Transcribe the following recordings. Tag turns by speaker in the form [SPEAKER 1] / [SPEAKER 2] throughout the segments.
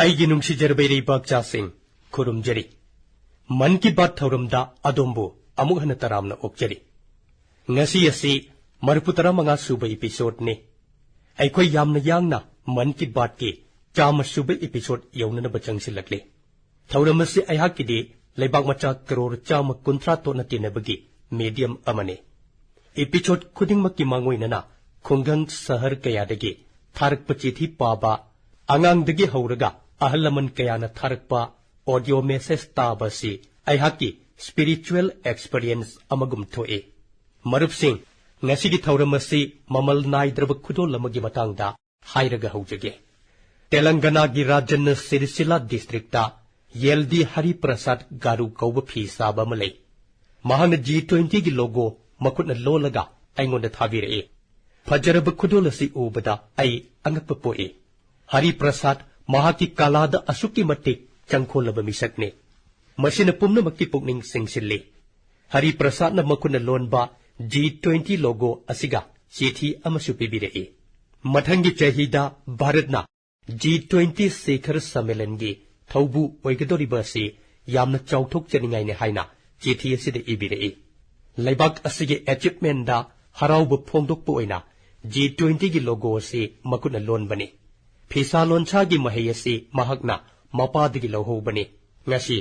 [SPEAKER 1] ꯑꯩꯒꯤ ꯅꯨꯡꯁꯤꯖꯔꯕ ꯏꯔꯩꯕꯥꯛꯆꯥꯁꯤꯡ ꯈꯨꯔꯨꯝꯖꯔꯤ ꯃꯟ ꯀꯤ ꯕꯥꯠ ꯊꯧꯔꯝꯗ ꯑꯗꯣꯝꯕꯨ ꯑꯃꯨꯛ ꯍꯟꯅ ꯇꯔꯥꯝꯅ ꯑꯣꯛꯆꯔꯤ ꯉꯁꯤ ꯑꯁꯤ 35 ꯁꯨꯕ ꯏꯄꯤꯁꯣꯗꯅꯤ ꯑꯩꯈꯣꯏ ꯌꯥꯝꯅ ꯌꯥꯡꯅ ꯃꯟ ꯀꯤ ꯕꯥꯠꯀꯤ 100 ꯁꯨꯕ ꯏꯄꯤꯁꯣꯗ ꯌꯧꯅꯅꯕ ꯆꯪꯁꯤꯜꯂꯛꯂꯤ ꯊꯧꯔꯝ ꯑꯁꯤ ꯑꯩꯍꯥꯛꯀꯤꯗꯤ ꯂꯩꯕꯥꯛ ꯃꯆꯥ ꯀꯔꯣꯔ 130 ꯇꯣꯠꯅ ꯇꯤꯟꯅꯕꯒꯤ ꯃꯤꯗꯤꯌꯝ ꯑꯃꯅꯤ ꯏꯄꯤꯁꯣꯗ ꯈꯨꯗꯤꯡꯃꯛꯀꯤ ꯃꯥꯡꯑꯣꯏꯅꯅ ꯈꯨꯡꯒꯪ ꯁꯍꯔ ꯀꯌꯥꯗꯒꯤ ꯊꯥꯔꯛꯄ ꯆꯤꯊꯤ ꯄꯥꯕ ꯑꯉꯥꯡꯗꯒꯤ ꯍꯧꯔꯒ ꯑꯍꯜ ꯂꯃꯟ ꯀꯌꯥꯅ ꯊꯥꯔꯛꯄ ꯑꯣꯗꯤꯑꯣ ꯃꯦꯁꯦꯖ ꯇꯥꯕ ꯑꯁꯤ ꯑꯩꯍꯥꯛꯀꯤ ꯁ꯭ꯄꯤꯔꯤꯆꯨꯑꯦꯜ ꯑꯦꯛꯁꯄꯤꯔꯤꯌꯦꯟꯁ ꯑꯃꯒꯨꯝ ꯊꯣꯛꯏ ꯃꯔꯨꯞꯁꯤꯡ ꯉꯁꯤꯒꯤ ꯊꯧꯔꯝ ꯑꯁꯤ ꯃꯃꯜ ꯅꯥꯏꯗ꯭ꯔꯕ ꯈꯨꯗꯣꯜ ꯑꯃꯒꯤ ꯃꯇꯥꯡꯗ ꯍꯥꯏꯔꯒ ꯍꯧꯖꯒꯦ ꯇꯦꯂꯪꯒꯥꯅꯥꯒꯤ ꯔꯥꯖꯟꯅ ꯁꯤꯔꯤꯁꯤꯂꯥ ꯗꯤꯁꯇ꯭ꯔꯤꯛꯇ ꯌꯦꯜꯗꯤ ꯍꯔꯤ ꯄ꯭ꯔꯁꯥꯗ ꯒꯥꯔꯨ ꯀꯧꯕ ꯐꯤ ꯁꯥꯕ ꯑꯃ ꯂꯩ ꯃꯍꯥꯛꯅ G20ꯒꯤ ꯂꯣꯒꯣ ꯃꯈꯨꯠꯅ ꯂꯣꯜꯂꯒ ꯑꯩꯉꯣꯟꯗ ꯊꯥꯕꯤꯔꯛꯏ ꯐꯖꯔꯕ ꯈꯨꯗꯣꯜ ꯑꯁꯤ ꯎꯕꯗ ꯑꯩ ꯑꯉꯛꯄ ꯄꯣꯛꯏ ꯍꯔꯤ ꯄ꯭ꯔꯁꯥꯗ ꯃꯍꯥꯛꯀꯤ ꯀꯂꯥꯗ ꯑꯁꯨꯛꯀꯤ ꯃꯇꯤꯛ ꯆꯪꯈꯣꯜꯂꯕ ꯃꯤꯁꯛꯅꯤ ꯃꯁꯤꯅ ꯄꯨꯝꯅꯃꯛꯀꯤ ꯄꯨꯛꯅꯤꯡ ꯆꯤꯡꯁꯤꯜꯂꯤ ꯍꯔꯤ ꯄ꯭ꯔꯁꯥꯗꯅ ꯃꯈꯨꯠꯅ ꯂꯣꯟꯕ G20 ꯂꯣꯒꯣ ꯑꯁꯤꯒ ꯆꯤꯊꯤ ꯑꯃꯁꯨ ꯄꯤꯕꯤꯔꯛꯏ ꯃꯊꯪꯒꯤ ꯆꯍꯤꯗ ꯚꯥꯔꯠꯅ G20 ꯁꯤꯈꯔ ꯁꯝꯃꯦꯂꯟꯒꯤ ꯊꯧꯕꯨ ꯑꯣꯏꯒꯗꯧꯔꯤꯕ ꯑꯁꯤ ꯌꯥꯝꯅ ꯆꯥꯎꯊꯣꯛꯆꯅꯤꯡꯉꯥꯏꯅꯤ ꯍꯥꯏꯅ ꯆꯤꯊꯤ ꯑꯁꯤꯗ ꯏꯕꯤꯔꯛꯏ ꯂꯩꯕꯥꯛ ꯑꯁꯤꯒꯤ ꯑꯦꯆꯤꯞꯃꯦꯟꯗ ꯍꯔꯥꯎꯕ ꯐꯣꯡꯗꯣꯛꯄ ꯑꯣꯏꯅ G20ꯒꯤ ꯂꯣꯒꯣ ꯑꯁꯤ ꯃꯈꯨꯠꯅ ꯂꯣꯟꯕꯅꯤ ꯐꯤꯁꯥ ꯂꯣꯟꯁꯥꯒꯤ ꯃꯍꯩ ꯑꯁꯤ ꯃꯍꯥꯛꯅ ꯃꯄꯥꯗꯒꯤ ꯂꯧꯍꯧꯕꯅꯤ ꯉꯁꯤ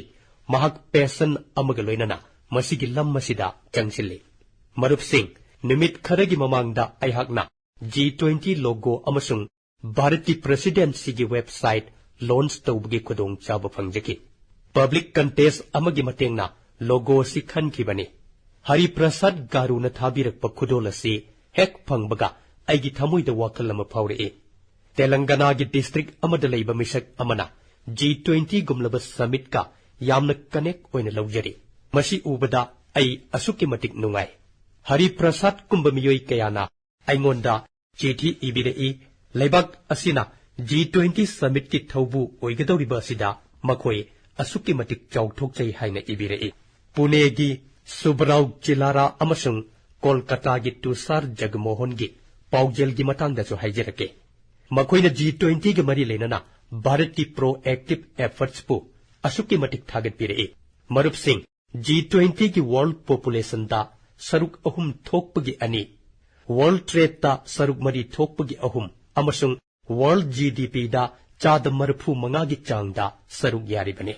[SPEAKER 1] ꯃꯍꯥꯛ ꯄꯦꯁꯟ ꯑꯃꯒ ꯂꯣꯏꯅꯅ ꯃꯁꯤꯒꯤ ꯂꯝ ꯑꯁꯤꯗ ꯆꯪꯁꯤꯜꯂꯤ ꯃꯔꯨꯞꯁꯤꯡ ꯅꯨꯃꯤꯠ ꯈꯔꯒꯤ ꯃꯃꯥꯡꯗ ꯑꯩꯍꯥꯛꯅ G20 ꯂꯣꯒꯣ ꯑꯃꯁꯨꯡ ꯚꯥꯔꯠꯀꯤ ꯄ꯭ꯔꯦꯁꯤꯗꯦꯟꯁꯤꯒꯤ ꯋꯦꯕꯁꯥꯏꯠ ꯂꯣꯟꯆ ꯇꯧꯕꯒꯤ ꯈꯨꯗꯣꯡꯆꯥꯕ ꯐꯪꯖꯈꯤ ꯄꯕ꯭ꯂꯤꯛ ꯀꯟꯇꯦꯁ ꯑꯃꯒꯤ ꯃꯇꯦꯡꯅ ꯂꯣꯒꯣ ꯑꯁꯤ ꯈꯟꯈꯤꯕꯅꯤ ꯍꯔꯤ ꯄ꯭ꯔꯁꯥꯗ ꯒꯥꯔꯨꯅ ꯊꯥꯕꯤꯔꯛꯄ ꯈꯨꯗꯣꯜ ꯑꯁꯤ ꯍꯦꯛ ꯐꯪꯕꯒ ꯑꯩꯒꯤ ꯊꯃꯣꯏꯗ ꯋꯥꯈꯜ ꯑꯃ ꯐꯥꯎꯔꯛꯏ ꯇꯦꯂꯪꯒꯥꯅꯥꯒꯤ ꯗꯤꯁꯇ꯭ꯔꯤꯛ ꯑꯃꯗ ꯂꯩꯕ ꯃꯤꯁꯛ ꯑꯃꯅ G20ꯒꯨꯝꯂꯕ ꯁꯃꯤꯠꯀ ꯌꯥꯝꯅ ꯀꯅꯦꯛ ꯑꯣꯏꯅ ꯂꯧꯖꯔꯤ ꯃꯁꯤ ꯎꯕꯗ ꯑꯩ ꯑꯁꯨꯛꯀꯤ ꯃꯇꯤꯛ ꯅꯨꯡꯉꯥꯏ ꯍꯔꯤ ꯄ꯭ꯔꯁꯥꯗꯀꯨꯝꯕ ꯃꯤꯑꯣꯏ ꯀꯌꯥꯅ ꯑꯩꯉꯣꯟꯗ ꯆꯤꯊꯤ ꯏꯕꯤꯔꯛꯏ ꯂꯩꯕꯥꯛ ꯑꯁꯤꯅ G20 ꯁꯃꯤꯠꯀꯤ ꯊꯧꯕꯨ ꯑꯣꯏꯒꯗꯧꯔꯤꯕ ꯑꯁꯤꯗ ꯃꯈꯣꯏ ꯑꯁꯨꯛꯀꯤ ꯃꯇꯤꯛ ꯆꯥꯎꯊꯣꯛꯆꯩ ꯍꯥꯏꯅ ꯏꯕꯤꯔꯛꯏ ꯄꯨꯅꯦꯒꯤ ꯁꯨꯕꯔꯥꯎ ꯆꯤꯂꯥꯔꯥ ꯑꯃꯁꯨꯡ ꯀꯣꯜꯀꯇꯥꯒꯤ ꯇꯨꯁꯥꯔ ꯖꯒꯃꯣꯍꯟꯒꯤ ꯄꯥꯎꯖꯦꯜꯒꯤ ꯃꯇꯥꯡꯗꯁꯨ ꯍꯥꯏꯖꯔꯛꯀꯦ ꯃꯈꯣꯏꯅ G20ꯒ ꯃꯔꯤ ꯂꯩꯅꯅ ꯚꯥꯔꯠꯀꯤ ꯄ꯭ꯔꯣꯑꯦꯛꯇꯤꯚ ꯑꯦꯐꯔꯠꯁꯄꯨ ꯑꯁꯨꯛꯀꯤ ꯃꯇꯤꯛ ꯊꯥꯒꯠꯄꯤꯔꯛꯏ ꯃꯔꯨꯞꯁꯤꯡ G20ꯒꯤ ꯋꯥꯔꯜꯗ ꯄꯣꯄꯨꯂꯦꯁꯟꯗ ꯁꯔꯨꯛ 3 ꯊꯣꯛꯄꯒꯤ 2 ꯋꯥꯔꯜꯗ ꯇ꯭ꯔꯦꯗꯇ ꯁꯔꯨꯛ 4 ꯊꯣꯛꯄꯒꯤ 3 ꯑꯃꯁꯨꯡ ꯋꯥꯔꯜꯗ GDPꯗ 35%ꯒꯤ ꯆꯥꯡꯗ ꯁꯔꯨꯛ ꯌꯥꯔꯤꯕꯅꯤ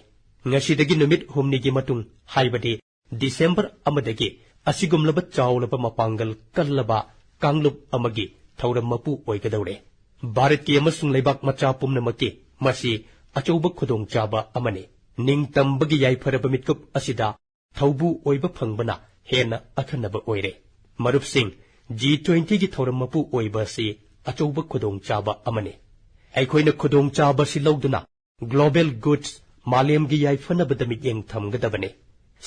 [SPEAKER 1] ꯉꯁꯤꯗꯒꯤ ꯅꯨꯃꯤꯠ 8ꯅꯤꯒꯤ ꯃꯇꯨꯡ ꯍꯥꯏꯕꯗꯤ ꯗꯤꯁꯦꯝꯕꯔ 1ꯗꯒꯤ ꯑꯁꯤꯒꯨꯝꯂꯕ ꯆꯥꯎꯂꯕ ꯃꯄꯥꯡꯒꯜ ꯀꯜꯂꯕ ꯀꯥꯡꯂꯨꯞ ꯑꯃꯒꯤ ꯊꯧꯔꯝ ꯃꯄꯨ ꯑꯣꯏꯒꯗꯧꯔꯦ ꯚꯥꯔꯠꯀꯤ ꯑꯃꯁꯨꯡ ꯂꯩꯕꯥꯛ ꯃꯆꯥ ꯄꯨꯝꯅꯃꯛꯀꯤ ꯃꯁꯤ ꯑꯆꯧꯕ ꯈꯨꯗꯣꯡꯆꯥꯕ ꯑꯃꯅꯤ ꯅꯤꯡꯇꯝꯕꯒꯤ ꯌꯥꯏꯐꯔꯕ ꯃꯤꯠꯀꯨꯞ ꯑꯁꯤꯗ ꯊꯧꯕꯨ ꯑꯣꯏꯕ ꯐꯪꯕꯅ ꯍꯦꯟꯅ ꯑꯈꯟꯅꯕ ꯑꯣꯏꯔꯦ ꯃꯔꯨꯞꯁꯤꯡ G20ꯒꯤ ꯊꯧꯔꯝ ꯃꯄꯨ ꯑꯣꯏꯕ ꯑꯁꯤ ꯑꯆꯧꯕ ꯈꯨꯗꯣꯡꯆꯥꯕ ꯑꯃꯅꯤ ꯑꯩꯈꯣꯏꯅ ꯈꯨꯗꯣꯡꯆꯥꯕ ꯑꯁꯤ ꯂꯧꯗꯨꯅ ꯒ꯭ꯂꯣꯕꯦꯜ ꯒꯨꯗꯁ ꯃꯥꯂꯦꯝꯒꯤ ꯌꯥꯏꯐꯅꯕꯗ ꯃꯤꯠꯌꯦꯡ ꯊꯝꯒꯗꯕꯅꯤ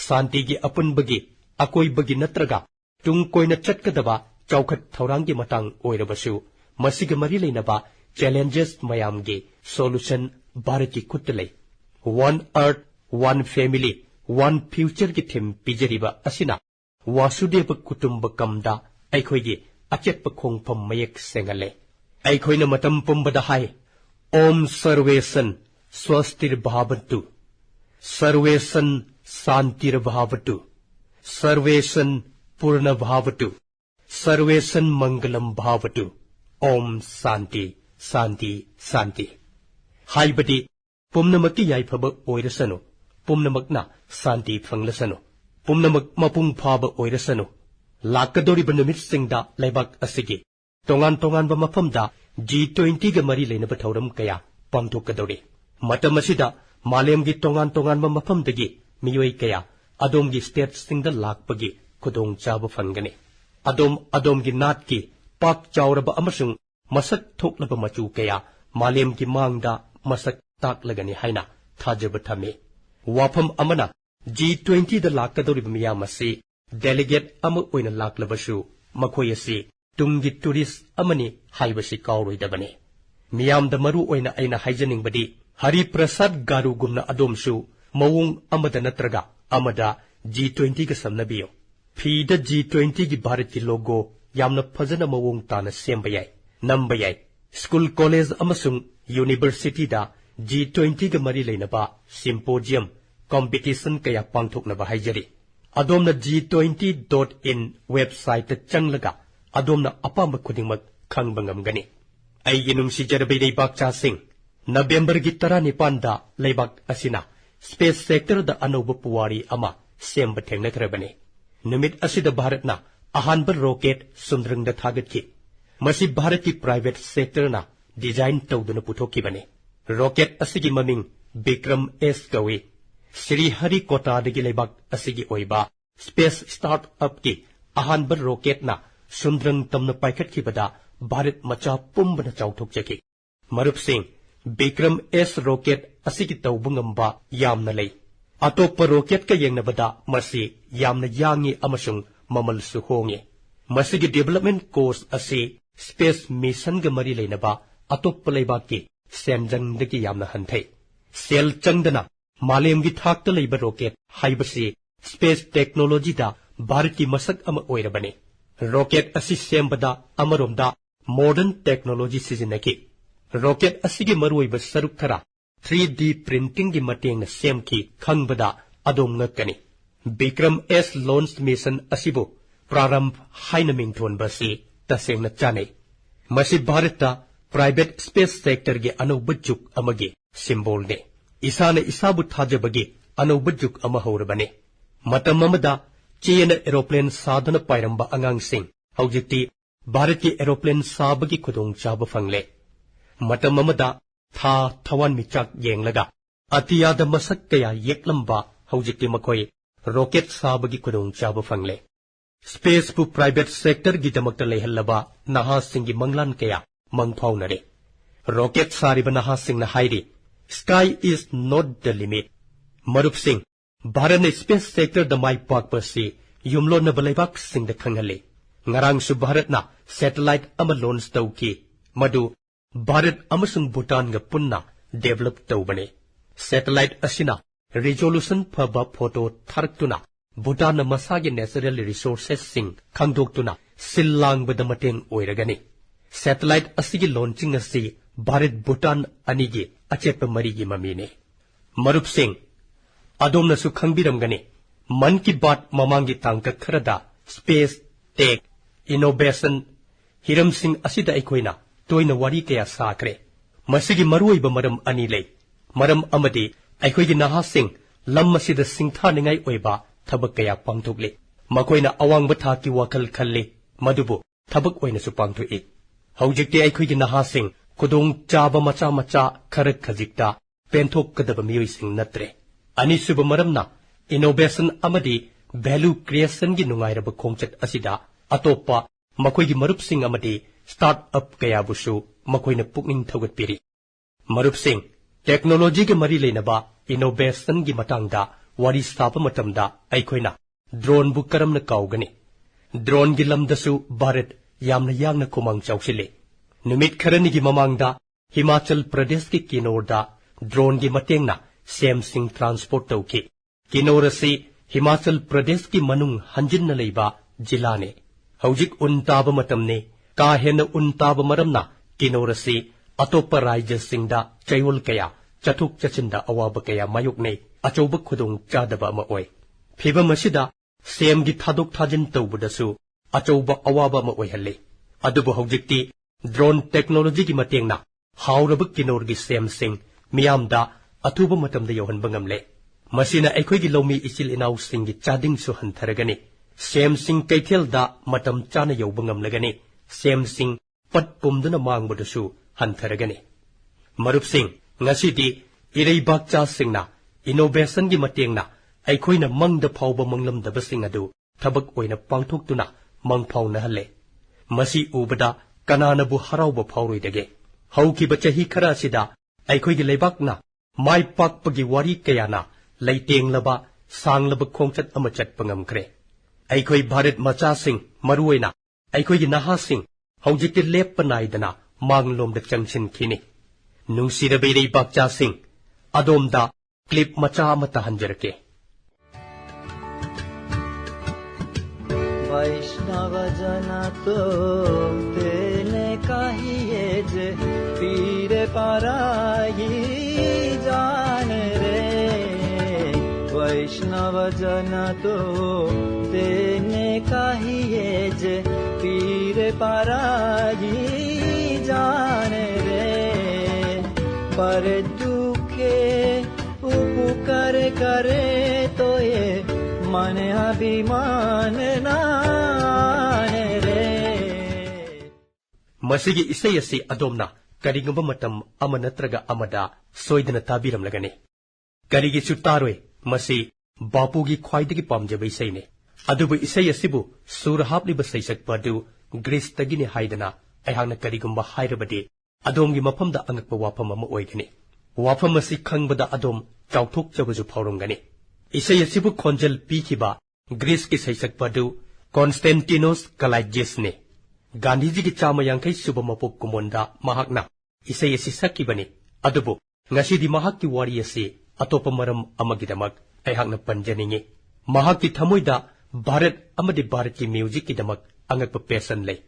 [SPEAKER 1] ꯁꯥꯟꯇꯤꯒꯤ ꯑꯄꯨꯟꯕꯒꯤ ꯑꯀꯣꯏꯕꯒꯤ ꯅꯠꯇ꯭ꯔꯒ ꯇꯨꯡ ꯀꯣꯏꯅ ꯆꯠꯀꯗꯕ ꯆꯥꯎꯈꯠ ꯊꯧꯔꯥꯡꯒꯤ ꯃꯇꯥꯡ ꯑꯣꯏꯔꯕꯁꯨ ꯃꯁꯤꯒ ꯃꯔꯤ ꯂꯩꯅꯕ ꯆꯦꯂꯦꯟꯖꯦꯁ ꯃꯌꯥꯝꯒꯤ ꯁꯣꯂꯨꯁꯟ ꯚꯥꯔꯠꯀꯤ ꯈꯨꯠꯇ ꯂꯩ ꯋꯥꯟ ꯑꯔꯊ ꯋꯥꯟ ꯐꯦꯃꯤꯂꯤ ꯋꯥꯟ ꯐ꯭ꯌꯨꯆꯔꯒꯤ ꯊꯤꯝ ꯄꯤꯖꯔꯤꯕ ꯑꯁꯤꯅ ꯋꯥꯁꯨꯗꯦꯕ ꯀꯨꯇꯨꯝꯕꯀꯝꯗ ꯑꯩꯈꯣꯏꯒꯤ ꯑꯆꯦꯠꯄ ꯈꯣꯡꯐꯝ ꯃꯌꯦꯛ ꯁꯦꯡꯍꯜꯂꯦ ꯑꯩꯈꯣꯏꯅ ꯃꯇꯝ ꯄꯨꯝꯕꯗ ꯍꯥꯏ ओम सर्वेसन स्वस्तिर्भवतु सर्वेसन शांतिर्भवतु सर्वेसन पूर्णभवतु सर्वेसन मंगलम भवतु ओम शांति शांति शांति हाइबदी पुम्नमक्की याइफब ओइरसनु पुम्नमक्ना शांति फंगलसनु पुम्नमक मपुंग फाब ओइरसनु लाकदोरिबा नुमितसिंगदा लैबाक असिगी तोंगान तोंगानबा मफमदा G20 गा मरी लेनबा थौरम कया पांगथोकदौरे मतम असिदा मालेमगी तोंगान तोंगानबा मफमदगी मियोय कया अदोमगी स्टेट्ससिंगदा लाकपगी खुदोंचाबा फंगने अदोमगी नाटकी पाक चावरबा अमसुंग मसक थोकलबा मचू कया मालेमगी मांगदा मसक ताकलगनी हाइना थाजबा थमे वाफम अमना G20 दा लाकदौरिबा मियाम असि डेलीगेट अमा ओइना लाकलबसु मखोय असि तुंगी टूरिस्ट अमनी हाइबसी काउरोइदबने मियामदा मरु ओइना अइना हाइजनिंगबदी हरि प्रसाद गारुगुमना अदोमसु मवोंग अमदा नत्रगा अमदा G20 गा समनबियो फीदा G20 गी भारत की लोगो यामना फजना मवोंग ताना सेमबा याय नंबा याय स्कूल कॉलेज अमसुंग यूनिवर्सिटी दा G20 ga mari leinaba symposium competition kaya pangthoknaba haijari adomna g20.in website ta changlaga adomna apamba khudingmak khangba ngamgani aigi nungsijarbai leibak cha sing November gi 19 da leibak asina space sector da anoba puwari ama semba thengnakrabani numit asida bharatna ahanba rocket sumdrang da thagatki masi bharati private sector na design tawduna puthokibani rocket asigi maming Bikram S kawi Sri Hari Kota dagi leibak asigi oiba space startup ki ahanba rocket na sumdrang tamna paikhat kibada Bharat macha pumbana chauthok chaki marup sing Bikram S rocket asigi tawbungamba yamna lei atoppa rocket ka yengnabada masi yamna yangi amasung mamal su hongi masigi development course asi space mission ga mari leinaba atoppa leibak ki senjang dagi yamna hanthai sel changdana malem gi thakta leiba rocket haibasi space technology da Bharat ki masak ama oirabani rocket asi sembada amaromda modern technology sizinaki rocket asigi maruiba saruk thara 3D printing gi mateng na semki khangbada adom ngakani Bikram S launch mission asibo prarambh haina mingthon basi tasengna chanai masi Bharata private space sector gi anubajjuk amagi symbol ne isana isabu thajabagi anubajjuk ama horabani matam amada chena aeroplane sadhana pairamba angang sing haujikti Bharat ki aeroplane sabagi khudong chaba fangle matam amada tha thawan michak yenglaga atiyada masak kaya yeklamba haujikti makoi rocket sabagi khudong chaba fangle space pu private sector gi damakta lehallaba naha singi manglan kaya mangphaunare rocket sariba naha singna hairi sky is not the limit marup sing Bharat space sector da mai pak pasi yumlo na balaibak sing da khanghale ngarang su Bharat na satellite ama launch tawki madu Bharat amasung Bhutan ga punna develop tawbane satellite asina resolution phaba photo tharktuna Bhutan na masagi natural resources sing khangdoktuna sillang bada mateng oiragani satellite asigi launching asi Bharat Bhutan anigi achepa marigi mamine marup sing adomna su khangbiramgani man ki baat mamangi tangka kharada space tech innovation hiram sing asida aikoina toina wari kaya sakre masigi maruiba maram ani lei maram amadi aikoigi naha sing lam masida singtha ningai oiba thabak kaya pangthokle makoina awangba thaki wakal khalle madubu thabak oina su pangthoi haujikte aikoigi naha sing kudong chaba macha macha kharak khajikta penthok kadaba miyoi sing natre ani suba maramna innovation amadi value creation gi nungairaba khongchat asida atopa makoigi marup sing amadi startup kaya busu makoina pukning thogat piri marup sing technology ge mari leinaba innovation gi matangda wari stapa matamda aikoina drone bu karamna kaugani drone gi lamdasu Bharat yamna yangna khomang chawsile numit kharani gi mamangda Himachal Pradesh ki kinorda drone gi matengna Samsung transport tawki kinorasi Himachal Pradesh ki manung hanjinna leiba jilane haujik untaba matamne ka hena untaba maramna kinorasi atopa rajya singda chayol kaya chathuk chachinda awaba kaya mayukne achauba khudong chadaba ma oi phiba masida sem gi thadok thajin tawbudasu achauba awaba ma oi halle adubu haujikti drone technology gi matengna hauraba kinor gi Samsung miyamda atuba matamda yohanba ngamle masina aikhoigi lomi ichil inaw singi chading su hantaragani Samsung kaithelda matam chana yoba ngamlagani Samsung pat pumduna mangbudasu hantaragani marup sing ngasidi ireibak cha singna innovation gi matengna aikhoina mangda phawba manglamdaba sing adu thabak oina pangthoktuna mangphawna halle masi ubada kanana bu harauba phawroidage haukiba chahi khara sida aikhoigi leibakna mai pakpagi wari kayana leitinglaba sanglaba khongchat ama chatpa ngamkre aikhoi Bharat macha sing maruina aikhoi naha sing haujikte leppa naidana manglomda changsin khini nungsirabai rei bakcha sing adomda clip macha amata hanjarake
[SPEAKER 2] वैष्णव जन तो तेने कहिए जे पीर पराई वैष्णव जन तो तेने कहिए जे पीर पराई जाने रे पर दुखे उपकार करे तो ये मन अभिमान नाने रे
[SPEAKER 1] मसीगी इसै असि अदोमना करिगुंबा मतम अमा नत्रगा अमदा सोइदना ताबिरमलगने करिगिसु तारोय मसी बापुगी ख्वाइदगी पामजबा इसैने अदुबु इसै असिबु सुर हापलिबा सैसक्पा अदु ग्रीसतगिने हाइदना अयहांना करिगुंबा हाइरबदि अदोमगी मफमदा अंगकपा वाफम अमा ओइगने वाफम असि खंगबदा अदोम चाउथोकजबजु फावरमगने इसै असिबु खोंजल पीखिबा ग्रीसकी सैसक्पा अदु कॉन्स्टेंटिनोस कलाइजेसने गांधीजी की चामा यांखै सुबा मपोक कुमोंदा महाकना इसै असि सक्किबने अदुबु ngасidi mahakki wari ase atopa maram amagidamak aihakna panjaninge mahakki thamoida bharat amadi bharatki music ki damak angakpa passion lei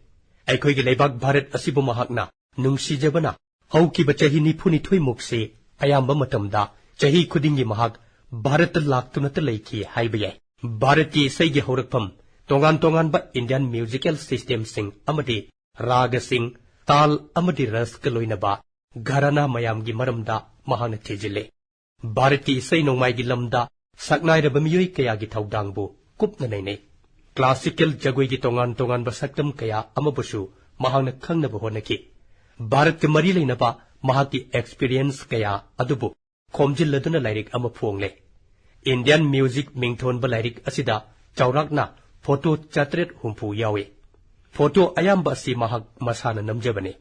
[SPEAKER 1] aikhoi gi leibak bharat asibu mahakna nungsijabana hauki bachahi nifuni thui mukse ayamba matamda chahi khudingi mahak bharat laktuna ta leiki haibayai bharat ki isai gi horakpham tongan tongan ba indian musical system sing amadi raga sing tal amadi ras ka loina ba घराना मयाम की मरमदा महान थेजिले भारत की इसै नोंमाई की lambda सकनाइरब मियोई कया की थौदांगबु कुपना नैने classical Jagoi की तोंगान तोंगान बसक्तम कया अमबुसु महान खंगनब होनकी भारत के मरी लेनबा महा की एक्सपीरियंस कया अदुबु खोमजिल्लदुना लाइरिक अम फोंगले इंडियन म्यूजिक मिंगथोन ब लाइरिक असिदा चौराकना फोटो 400 यावे फोटो अयाम्ब असि महाक मसाना नमजबने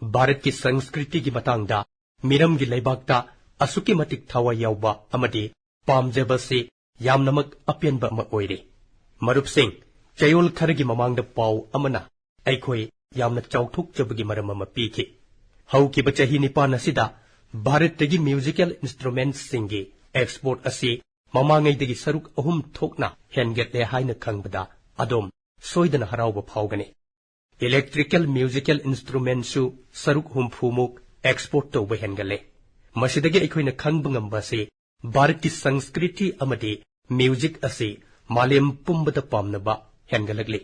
[SPEAKER 1] भारत की संस्कृति की मतंगदा मिरम की लेबाकता असुकी मतिक थवा यावबा अमदी पामजबा से यामनमक अपियनबा अमा ओइरे मरुप सिंह चयोल खरगी ममांगदा पाव अमना अइखोय यामना चौथोकजबगी मरम अमा पीखि हौकी बचही निपान असिदा भारतदगी म्यूजिकल इंस्ट्रूमेंट्स सिंगी एक्सपोर्ट असि ममांगैदगी सरुक अहुम थोकना हेनगेटले हाइना खंगबदा अदोम सोइदना हरावबा फावगने इलेक्ट्रिकल म्यूजिकल इंस्ट्रूमेंट्सु सरुक हुमफुमुक एक्सपोर्ट तौबा हेनगले मसिदगी अखोइना खंगबा ngambase भारत की संस्कृति अमदि म्यूजिक असि मालेम पुंबदा पामनबा हेनगलगले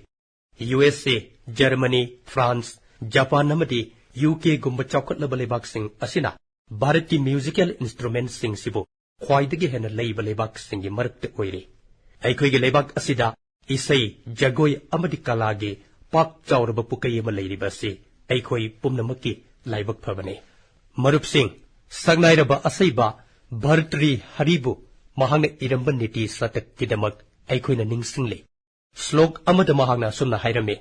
[SPEAKER 1] यूएसए जर्मनी फ्रांस जापान अमदि यूके गुंबा चौकटलबा लेबाकसिंग असिना भारत की म्यूजिकल इंस्ट्रूमेंट्स सिंग सिबु ख्वाइदगी हेना लेबा लेबाकसिंगी मरक्ते ओइरे अखोइगे लेबाक असिदा इसै जगोय अमदि कलागे पाक चाउरब पुकई अमा लेरिबा से अखोई पुमनमकी लाइबक फबने मरुप सिंह सगनाइरब असैबा भरतरी हरिबु महांगना इरंब नीति सतक किदमक अखोइना निंगसिंगले श्लोक अमद महांगना सुमना हाइरमे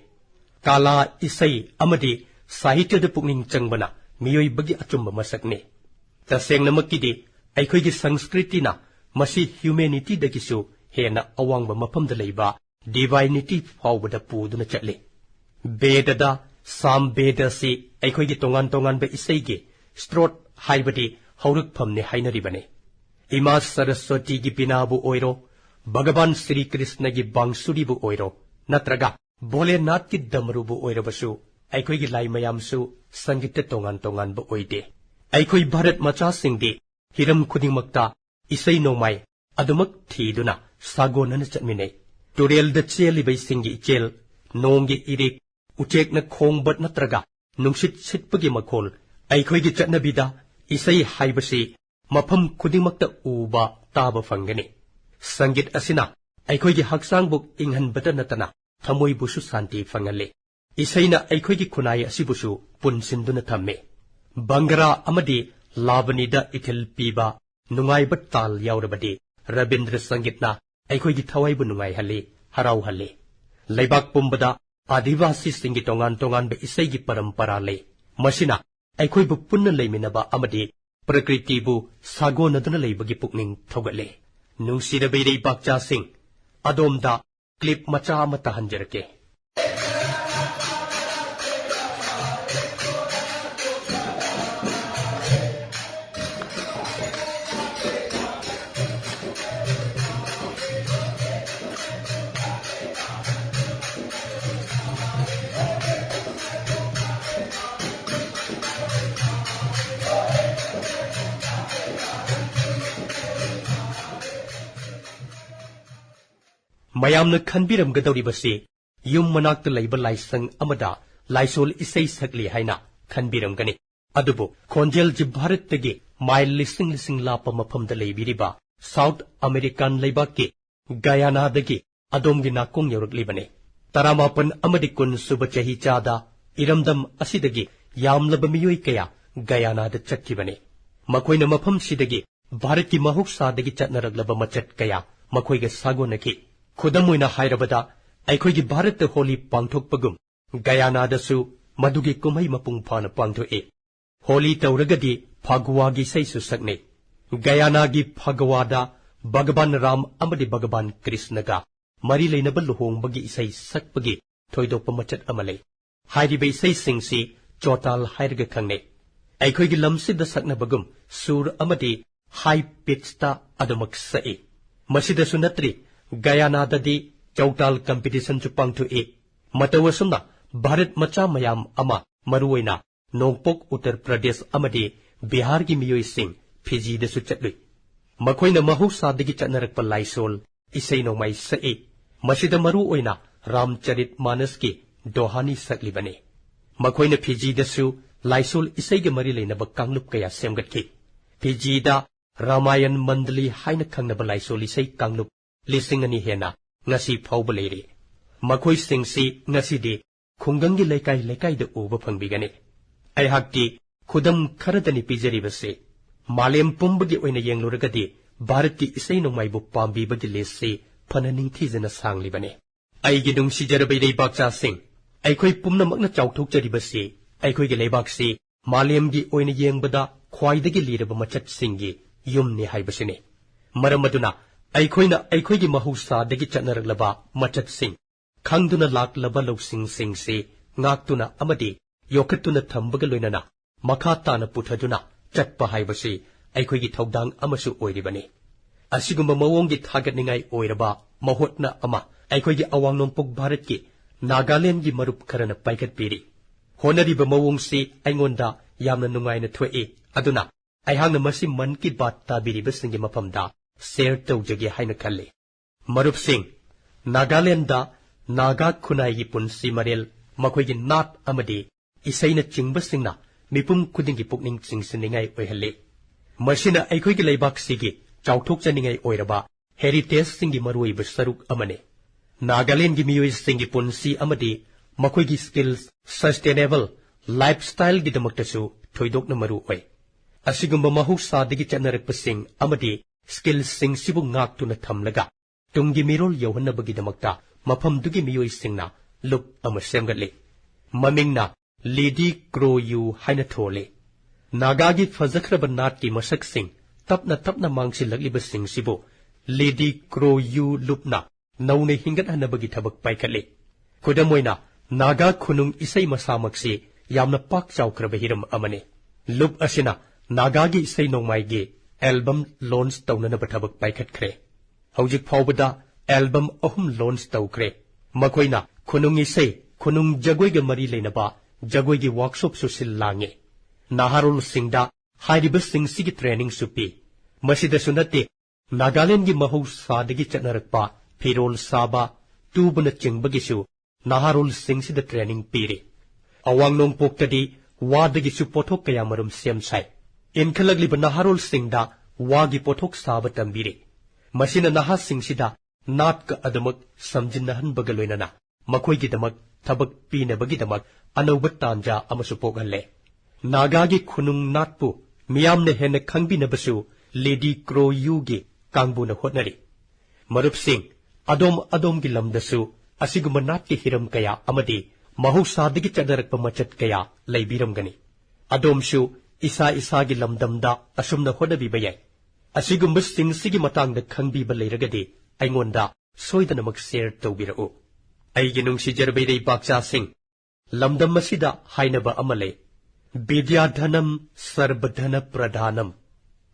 [SPEAKER 1] काला इसै अमदि साहित्यद पुकनिंग चंगबना मियोइबगी अचुंब मसकने तसेंगनमकीदि अखोइगी संस्कृतिना मसी ह्यूमैनिटी दगिसु हेना अवांगबा मफमदा लेबा डिवाइनिटी फावबदा पुदुना चले बेददा साम बेदा से अखोइगी तोंगान तोंगान बे इसैगे स्त्रोत हाइबदी हौरकफमने हाइनरिबने इमा सरस्वती की बिनाबु ओइरो भगवान श्री कृष्ण की बांसुरीबु ओइरो नत्रगा भोलेनाथ की दमरुबु ओइरबसु अखोइगी लाई मयामसु संगीत तोंगान तोंगान बु ओइदे अखोइ भारत मचा सिंगदि हिरम खुदिंगमक्ता इसै नोमाय अदुमक थीदुना सागोनन चटमिने तुरेल द चेलिबै सिंगी चेल नोंगी इरिक उचेकना खोंबत नत्रगा नुंसित सिटपगी मखोल अखोइगी चटनबिदा इसै हाइबसे मफम खुदिंगमक्ता उबा ताबा फंगने संगीत असिना अखोइगी हक्सांगबु इंहनबदा नतना थमोइबुसु शांति फंगले इसैना अखोइगी खुनाय असिबुसु पुनसिंदुना थम्मे बंगरा अमदि लावनीदा इथिल पीबा नुंगाइबा ताल यावरबदि रविंद्र संगीतना अखोइगी थवाइबु नुंगाइहले हराउहले लेबाक पुंबदा आदिवासी सिंगी तोंगान तोंगान बे इसैगी परंपरा ले मसिना अखोइबु पुन्न लेमिनबा अमदि प्रकृतिबु सागोनदुना लेबगी पुकनिंग थौगले नुंसिरबैरै बाक्चा सिंह अदोमदा क्लिप मचा अमा तहंजरके ꯃꯌꯥꯝꯅ ꯈꯟꯕꯤꯔꯝꯒꯗꯧꯔꯤꯕꯁꯤ ꯌꯨꯝ ꯃꯅꯥꯛꯇ ꯂꯩꯕ ꯂꯥꯏꯁꯪ ꯑꯃꯗ ꯂꯥꯏꯁꯣꯜ ꯏꯁꯩ ꯁꯛꯂꯤ ꯍꯥꯏꯅ ꯈꯟꯕꯤꯔꯝꯒꯅꯤ ꯑꯗꯨꯕꯨ ꯈꯣꯟꯖꯦꯜꯖꯤ ꯚꯥꯔꯠꯇꯒꯤ ꯃꯥꯏꯜ ꯂꯤꯁꯤꯡ ꯂꯤꯁꯤꯡ ꯂꯥꯞꯄ ꯃꯐꯝꯗ ꯂꯩꯕꯤꯔꯤꯕ ꯁꯥꯎꯠ ꯑꯃꯦꯔꯤꯀꯥꯟ ꯂꯩꯕꯥꯛꯀꯤ ꯒꯌꯥꯅꯥꯗꯒꯤ ꯑꯗꯣꯝꯒꯤ ꯅꯥꯀꯣꯡ ꯌꯧꯔꯛꯂꯤꯕꯅꯤ 19 ꯑꯃꯗꯤ 10 ꯁꯨꯕ ꯆꯍꯤ ꯆꯥꯗ ꯏꯔꯝꯗꯝ ꯑꯁꯤꯗꯒꯤ ꯌꯥꯝꯂꯕ ꯃꯤꯑꯣꯏ ꯀꯌꯥ ꯒꯌꯥꯅꯥꯗ ꯆꯠꯈꯤꯕꯅꯤ ꯃꯈꯣꯏꯅ ꯃꯐꯝꯁꯤꯗꯒꯤ ꯚꯥꯔꯠꯀꯤ ꯃꯍꯧꯁꯥꯗꯒꯤ ꯆꯠꯅꯔꯛꯂꯕ ꯃꯆꯠ ꯀꯌꯥ ꯃꯈꯣꯏꯒ ꯁꯥꯒꯣꯟꯅꯈꯤ ꯈꯨꯗꯝ ꯑꯣꯏꯅ ꯍꯥꯏꯔꯕꯗ ꯑꯩꯈꯣꯏꯒꯤ ꯚꯥꯔꯠꯇ ꯍꯣꯂꯤ ꯄꯥꯡꯊꯣꯛꯄꯒꯨꯝ ꯒꯌꯥꯅꯥꯗꯁꯨ ꯃꯗꯨꯒꯤ ꯀꯨꯝꯍꯩ ꯃꯄꯨꯡ ꯐꯥꯅ ꯄꯥꯡꯊꯣꯛꯏ ꯍꯣꯂꯤ ꯇꯧꯔꯒꯗꯤ ꯐꯥꯒꯨꯋꯥꯒꯤ ꯏꯁꯩꯁꯨ ꯁꯛꯅꯩ ꯒꯌꯥꯅꯥꯒꯤ ꯐꯥꯒꯋꯥꯗ ꯚꯒवान ꯔꯥꯝ ꯑꯃꯗꯤ ꯚꯒवान ꯀ꯭ꯔꯤꯁꯅꯒ ꯃꯔꯤ ꯂꯩꯅꯕ ꯂꯨꯍꯣꯡꯕꯒꯤ ꯏꯁꯩ ꯁꯛꯄꯒꯤ ꯊꯣꯏꯗꯣꯛꯄ ꯃꯆꯠ ꯑꯃ ꯂꯩ ꯍꯥꯏꯔꯤꯕ ꯏꯁꯩꯁꯤꯡꯁꯤ ꯆꯣꯇꯥꯜ ꯍꯥꯏꯔꯒ ꯈꯪꯅꯩ ꯑꯩꯈꯣꯏꯒꯤ ꯂꯝꯁꯤꯗ ꯁꯛꯅꯕꯒꯨꯝ ꯁꯨꯔ ꯑꯃꯗꯤ हाई पिचता अदमक सई मसिदसु नत्री गयानाददी चौताल कंपटीशन चु पांगथुई मतवसुमना भारत मचा मयाम अमा मरुओइना नोंगपोक उत्तर प्रदेश अमदी बिहार की मियोई सिंह फिजीदसु चटलुई मखोइना महौसादगी चटनरकपा लाइसोल इसै नोंमाई सई मसिदा मरुओइना रामचरित मानस की दोहानी सकलिबने मखोइना फिजीदसु लाइसोल इसैगे मरी लेनबा कांगलुप कया सेमगतखि फिजीदा रामायण मंडली हाइन खंगनबा लाइसोल इसै कांगलुप लिसिंग अनि हेना ngasi फाउबा लेरे मखोइ सिंगसी ngasiदि खुंगंगी लेकाई लेकाईदा उबा फंगबिगने अयहाक्ति खुदम खरदनि पिजरिबसे मालेम पुंबगी ओइना येंगलुरगदि भारत की इसै नोंमाइबु पाम्बीबगी लेसे फननिंग थीजना सांगलिबने अइगी नुंसिजरबै लेबाकचा सिंग अइखोइ पुमनमकना चाउथोकजरिबसे अइखोइगे लेबाकसे मालेमगी ओइना येंगबदा ख्वाइदगी लिरबा मचतसिंगी युमनि हाइबसिने मरम अदुना अइखोइना अइखोइगी महौसादगी चटनरगलबा मचतसिंग खंगदुना लाकलबा लौसिंग सिंगसे ngaktuna amadi yokatuna thambga loinana makha tana puthaduna chatpa haibasi aikoigi thaudang amasu oiribani asigumba mawongi thagatningai oiraba mahotna ama aikoigi awangnompok bharat ki nagaland gi marup kharana paikat piri honariba mawongsi aingonda yamna nungaina thoi aduna aihangna masi man ki bat tabiriba singi mapamda share tawjage haina khalle marup sing nagaland da Naga खुनाई पुनसी मरेल मखोइगी नाट अमदी इसैना चिंगबसिंगना मिपुम खुदिंगी पुकनिंग चिंगसिनिंगाई ओइहले मसिना अइखोइगी लेबाकसिगी चाउथोकचनिंगाई ओइरबा heritage सिंगी मरुइब सरुक अमने नागालैंड मियोइ सिंगी पुनसी अमदी मखोइगी skills sustainable lifestyle गिदमक्तसु थोइदोकना मरु ओइ असिगुम्बा महौसादगी चनरकपसिंग अमदी स्किल्स सिंग सिबु ngaktuna thamlaga tunggi mirol yohannabagidamक्ता मफमदुगी मियोइ सिंगना लुक अम सेमगले ममिंगना लेडी क्रो यू हाइना थोले नागागी फजखरब नाट की मसक सिंग तपना तपना मांगसि लगलिब सिंग सिबो लेडी क्रो यू लुपना नौने हिंगत हनबगी थबक पाइखले खुदमोइना नागा खुनुंग इसै मसामक्से यामना पाक चाउखरब हिरम अमने लुप असिना नागागी इसै नोंमाइगे एल्बम लॉन्च तौननब थबक पाइखतखरे हौजिक फाउबदा एल्बम अहुम लॉन्च तौखरे मखोइना खुनुंग इसै खुनुंग जगोइगे मरी लेनबा जगोइगे वर्कशॉप सुसिल लांगे नाहारोल सिंगदा हाइरिब सिंगसिगी ट्रेनिंग सुपी मसिदसु नते नागालैंड की महौसादगी चटनरकपा फिरोल साबा तुबन चिंगबगिसु नाहारोल सिंगसिद ट्रेनिंग पीरे अवांग नोंगपोक्तदी वादगिसु पोथोक कया मरुम सेमसाइ इनखलगलिब नाहारोल सिंगदा वागी पोथोक साबा तंबीरे मसिना नाहा सिंगसिदा नाट का अदमक समजिन्नहन बगलोइनना मखोइगी दमक थबक पीनबगिदमक अनौब तांजा अमसु पोगहल्ले नागागी खुनुंग नाटपु मियामने हेन खंगबिनबसु लेडी क्रो यूगी कांगबुना होटनरी मरुप सिंह अदोम अदोमगी लमदसु असिगुम नाटकी हिरम कया अमदी महौसादगी चदरकप मचत कया लैबिरमगनी अदोमसु इसा इसागी लमदमदा असुमना होनबिबयाय असिगुम सिंगसिगी मतंगदा खंगबिबा लेरगदी अइंगोंदा सोइदनमक शेयर तौबिरउ अइगी नुंसिजरबैरै बाक्चा सिंह लमदम मसिदा हाइनबा अमले विद्याधनम सर्वधन प्रधानम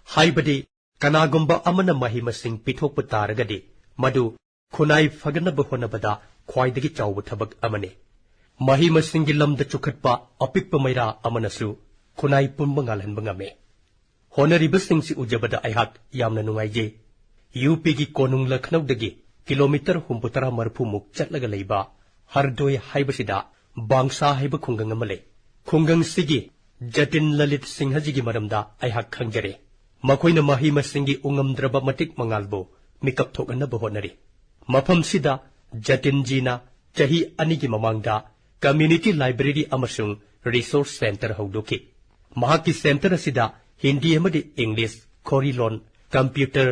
[SPEAKER 1] हाइबदि कनागुंबा अमना महिमसिंग पिथोकप तारगदि मदु खुनाई फगनब होनबदा ख्वाइदगी चाउब थबक अमने महिमसिंगी लमदा चुखटपा अपिकप मैरा अमनसु खुनाई पुंबा ngalhanba ngame होनरिबसिंगसि उजबदा अइहाक यामना नुंगाइजे यूपी की कोनुंग Lucknow दगी kilometer 40-50 chatlaga leiba hardoi haibasida bangsa haiba khungang amale khungang sigi jatin lalit singhaji gi maramda aihak khangjare makoina mahi masingi ungamdraba matik mangalbo mikap thokana bohonari mafam sida jatin jina chahi ani gi mamangda community library amasung resource center haudoki mahaki center asida hindi amadi english korilon computer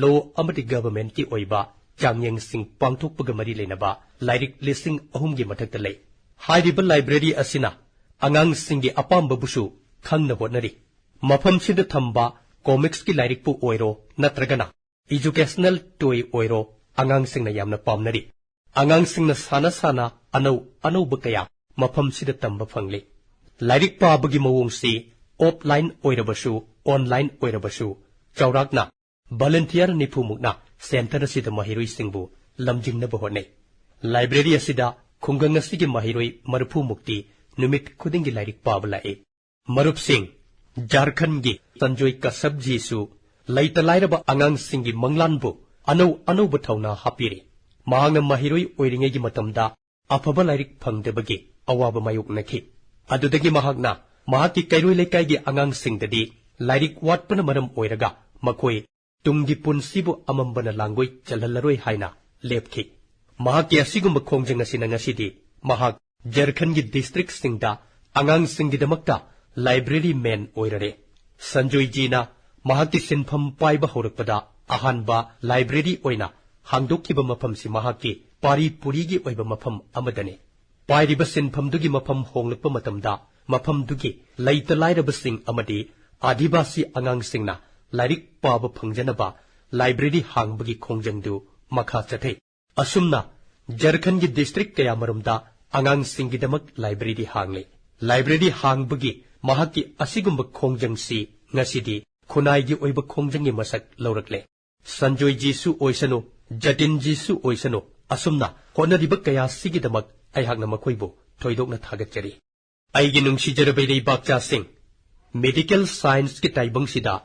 [SPEAKER 1] law amadi government ki oiba changyeng sing pangthokpaga mari lenaba lairik lising ahum gi mathakta lei hairiba library asina angang singi apamba busu khangna honari mafam sida thamba comics ki lairik pu oiro natragana educational toy oiro angang singna yamna pamnari angang singna sana sana anau bakaya mafam sida tamba phangli lairik pabagi mawong si offline oirabasu online oirabasu chaurakna volunteer nifumukna center asida mahiroi singbu lamjingna bohone library asida khungang asigi mahiroi marfu mukti numit khudingi lairik pablae marup sing Jharkhand gi Sanjoy Kasabji su laita lairaba angang singi manglanbu anau bathauna hapiri mahangna mahiroi oiringe gi matamda afaba lairik phangdebagi awaba mayuk nakhi adudagi mahakna mahaki kairoi lekai gi angang singdadi lairik watpana maram oiraga makoi tunggi punsibu amambana langoi chalhallaroi haina lepki mahaki asigumba khongjang asina ngasidi mahak Jharkhand gi district singda angang singidamakta library man oirare Sanjoy jina mahaki sinpham paiba horakpada ahanba library oina hangdokkiba mafam si mahaki pari puri gi oiba mafam amadane pairiba sinpham dugi mafam honglakpa matamda mafam dugi laita lairaba sing amadi adibasi angang singna lairik paba phangjanaba library hangbagi khongjangdu makha chathei asumna Jharkhand gi district kaya marumda angang singidamak library hangle library hangbagi mahaki asigumba khongjangsi ngasidi khunai gi oiba khongjanggi masak laurakle Sanjoy jisu oisano jatin jisu oisano asumna honariba kaya sigidamak aihakna makoibo thoidokna thagachari aigi nungsi jarabai bakcha sing medical science ki taibang sida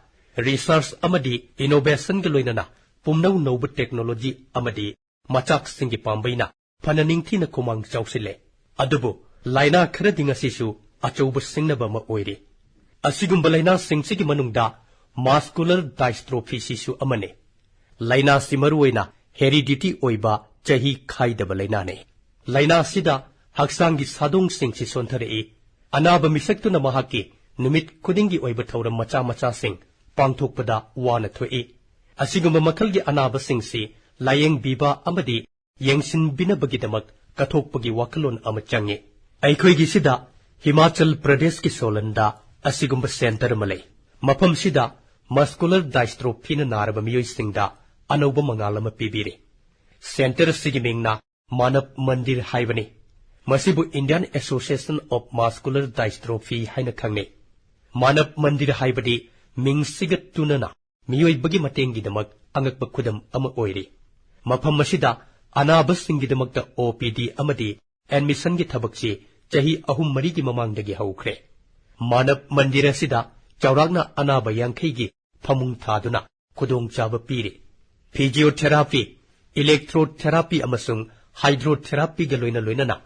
[SPEAKER 1] research amadi innovation gi loinana pumnau nobu technology amadi machak singi pambaina phananing thina khumang chawsile adubu laina khradinga sisu achouba singnaba ma oire asigumba laina singsigi manungda muscular dystrophy sisu amane laina simaruina heredity oiba chahi khaidaba laina ne laina sida haksangi sadong singsi sonthare anaba misaktuna mahaki numit khudingi oiba thauram macha sing pangthokpada wana thoi asigumba makhalgi anaba singsi layeng biba amadi yengsin binabagidamak kathokpagi wakalon ama change aikhoigi sida Himachal Pradesh ki Solanda asigumba center malay mafam sida muscular dystrophy na naraba miyoi singda anauba mangalama pibire center sigimingna Manap Mandir haibani masibu Indian Association of Muscular Dystrophy haina khangne Manap Mandir haibadi ming sigat tunana miyoi bagi matengi damak angakba khudam ama oire mafam masida anaba singidamakta OPD amadi admission gi thabakchi chahi ahum mari gi mamangdagi haukhre Manap Mandir asida chaurakna anaba yankhai gi phamung thaduna khudong chaba pire physiotherapy electrotherapy amasung hydrotherapy ga loina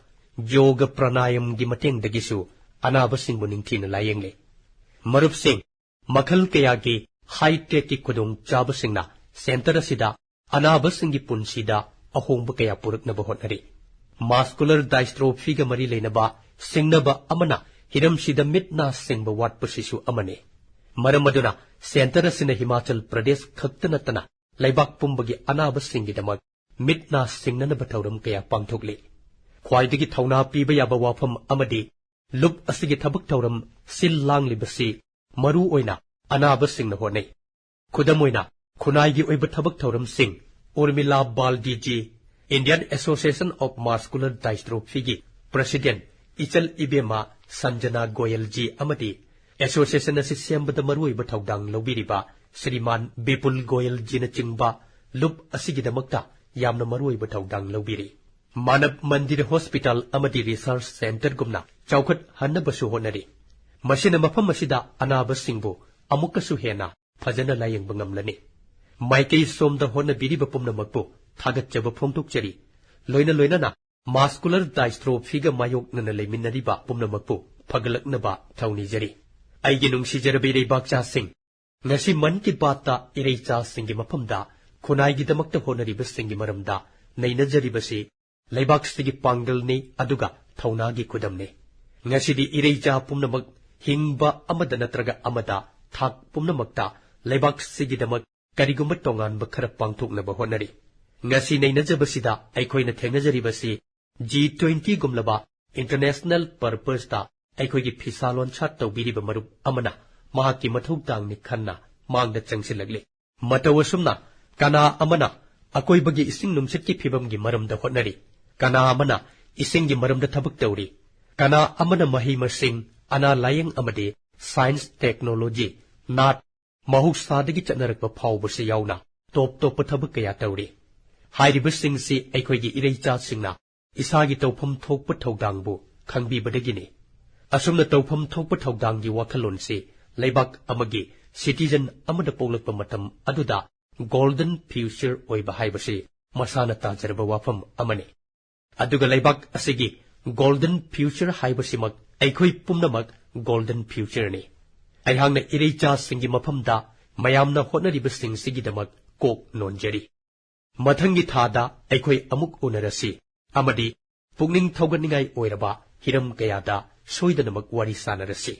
[SPEAKER 1] yoga pranayam gi matengdagi su anaba singbu ningthina layengle marup sing makhal kaya gi high tech ki khudong chaba singna center asida anaba singi punsida ahongba kaya purakna bahonari muscular dystrophy ga mari leinaba singnaba amana hiram sida mitna singba watpa sisu amane maramaduna center asina Himachal Pradesh khaktanatana laibak pumbagi anaba singidamak mitna singnana bathauram kaya pangthokli khwaidagi thauna piba yaba wafam amadi lup asigi thabak thauram sil langlibasi maru oina anaba singna honai khudamoina khunai gi oiba thabak thauram sing Urmila Baldi ji Indian Association of Muscular Dystrophy gi President Ichal Ibema Sanjana Goyal ji amadi Association asi sembada marui ba thaudang lobiriba Sriman Bipul Goyal ji na chingba lup asigi damakta yamna marui ba thaudang lobiri Manap Mandir Hospital amadi Research Center gumna chawkhat hannabasu honari masina mafam masida anaba singbu amukasu hena phajana layeng bangamlani maikei somda hona biriba pumna makpu थागतचब फोंदोकचरी लोइना लोइनाना muscular डायस्ट्रोफीगा मायोकनना लेमिनरिबा पुमनमकपु फगलकनबा थौनिजरी आइगे नुंगसिजरबे लेबाकचासिंग ngasi man ki bata ireicha singi mapamda khunai gi damakta honariba singi maramda neinajaribasi leibak sigi pangal ne aduga thauna gi khudam ne ngasi di ireicha pumnamak hingba amada natraga amada thak pumnamakta leibak sigi damak karigumba tongan ba khara pangthokna ba honari ngasi neinajabasida aikhoina thengajaribasi G20 gumlaba international purpose ta aikhoigi phisalon chat tawbiriba marup amana mahaki mathugtang ni khanna mangda changsilagli matawasumna kana amana akoibagi ising numsit ki phibam gi maramda hotnari kana amana ising gi maramda thabak tawri kana amana mahi masing ana layang amade science technology nat mahuk sadagi chanarakba phawbase yauna top top thabak kaya tawri hairiba singsi aikoigi ireicha singna isagi tawpham thokpa thawdangbu khangbi badagini asumna tawpham thokpa thawdangi wakhalonsi leibak amagi citizen amada polakpa matam aduda golden future oiba haibasi masana tajarba wafam amane aduga leibak asigi golden future haibasimak aikhoi pumnamak golden future ni aihangna ireicha singi mafamda mayamna hotnariba singsi damak kok nonjari mathangi thada aikhoi amuk unarasi amadi pugning thauganingai oiraba hiram kayada soidanamak wari sanarasi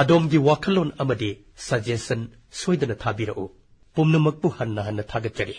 [SPEAKER 1] adom gi wakalon amadi suggestion soidana thabirao pumnamakpu hanna hanna thagachari